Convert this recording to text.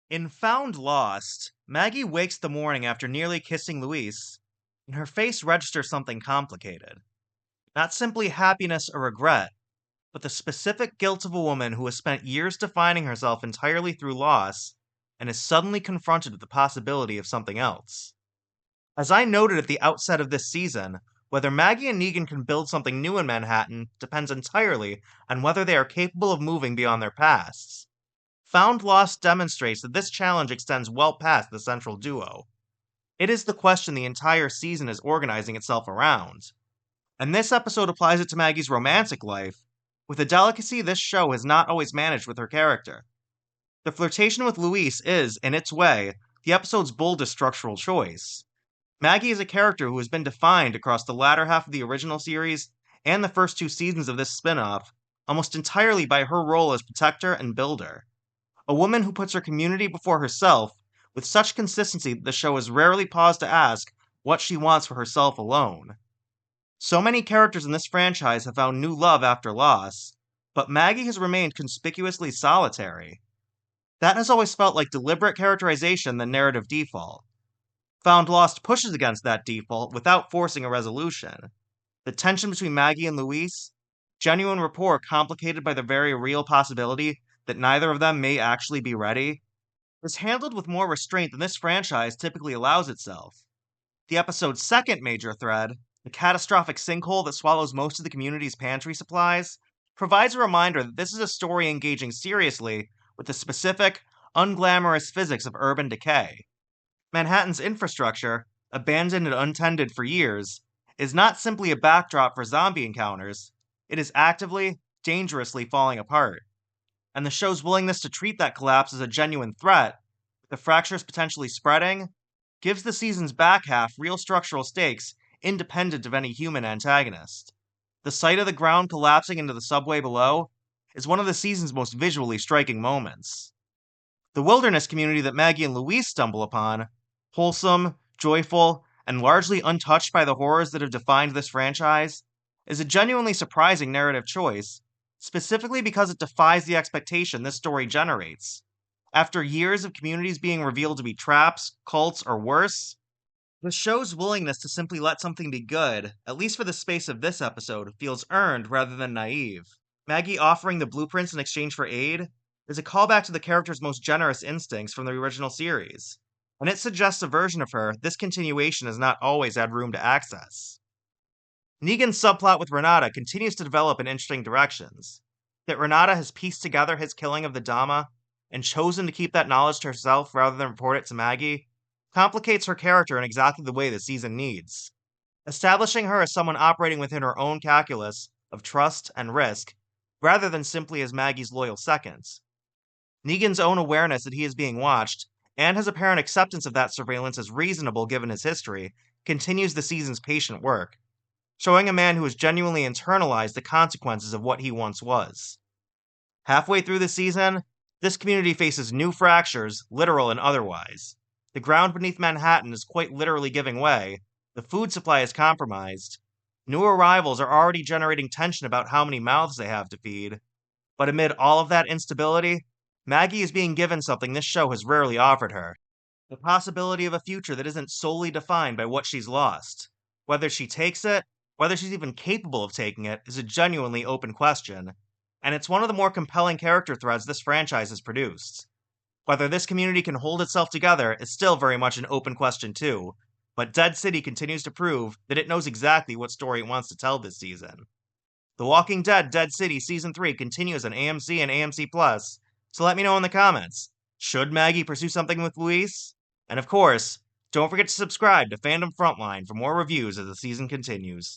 In Found Lost, Maggie wakes the morning after nearly kissing Luis, and her face registers something complicated. Not simply happiness or regret, but the specific guilt of a woman who has spent years defining herself entirely through loss and is suddenly confronted with the possibility of something else. As I noted at the outset of this season, whether Maggie and Negan can build something new in Manhattan depends entirely on whether they are capable of moving beyond their pasts. Found Lost demonstrates that this challenge extends well past the central duo. It is the question the entire season is organizing itself around. And this episode applies it to Maggie's romantic life, with a delicacy this show has not always managed with her character. The flirtation with Luis is, in its way, the episode's boldest structural choice. Maggie is a character who has been defined across the latter half of the original series and the first two seasons of this spin off almost entirely by her role as protector and builder. A woman who puts her community before herself with such consistency that the show has rarely paused to ask what she wants for herself alone. So many characters in this franchise have found new love after loss, but Maggie has remained conspicuously solitary. That has always felt like deliberate characterization than narrative default. Found Lost pushes against that default without forcing a resolution. The tension between Maggie and Luis, genuine rapport complicated by the very real possibility that neither of them may actually be ready, is handled with more restraint than this franchise typically allows itself. The episode's second major thread, the catastrophic sinkhole that swallows most of the community's pantry supplies, provides a reminder that this is a story engaging seriously with the specific, unglamorous physics of urban decay. Manhattan's infrastructure, abandoned and untended for years, is not simply a backdrop for zombie encounters, it is actively, dangerously falling apart. And the show's willingness to treat that collapse as a genuine threat, with the fractures potentially spreading, gives the season's back half real structural stakes independent of any human antagonist. The sight of the ground collapsing into the subway below is one of the season's most visually striking moments. The wilderness community that Maggie and Luis stumble upon, wholesome, joyful, and largely untouched by the horrors that have defined this franchise, is a genuinely surprising narrative choice, specifically because it defies the expectation this story generates. After years of communities being revealed to be traps, cults, or worse, the show's willingness to simply let something be good, at least for the space of this episode, feels earned rather than naive. Maggie offering the blueprints in exchange for aid is a callback to the character's most generous instincts from the original series, and it suggests a version of her this continuation has not always had room to access. Negan's subplot with Renata continues to develop in interesting directions. That Renata has pieced together his killing of the Dama and chosen to keep that knowledge to herself rather than report it to Maggie complicates her character in exactly the way the season needs. Establishing her as someone operating within her own calculus of trust and risk, rather than simply as Maggie's loyal second. Negan's own awareness that he is being watched, and his apparent acceptance of that surveillance as reasonable given his history, continues the season's patient work, showing a man who has genuinely internalized the consequences of what he once was. Halfway through the season, this community faces new fractures, literal and otherwise. The ground beneath Manhattan is quite literally giving way, the food supply is compromised, new arrivals are already generating tension about how many mouths they have to feed. But amid all of that instability, Maggie is being given something this show has rarely offered her: the possibility of a future that isn't solely defined by what she's lost. Whether she takes it, whether she's even capable of taking it, is a genuinely open question, and it's one of the more compelling character threads this franchise has produced. Whether this community can hold itself together is still very much an open question too, but Dead City continues to prove that it knows exactly what story it wants to tell this season. The Walking Dead Dead City Season 3 continues on AMC and AMC Plus, so let me know in the comments. Should Maggie pursue something with Luis? And of course, don't forget to subscribe to Fandom Frontline for more reviews as the season continues.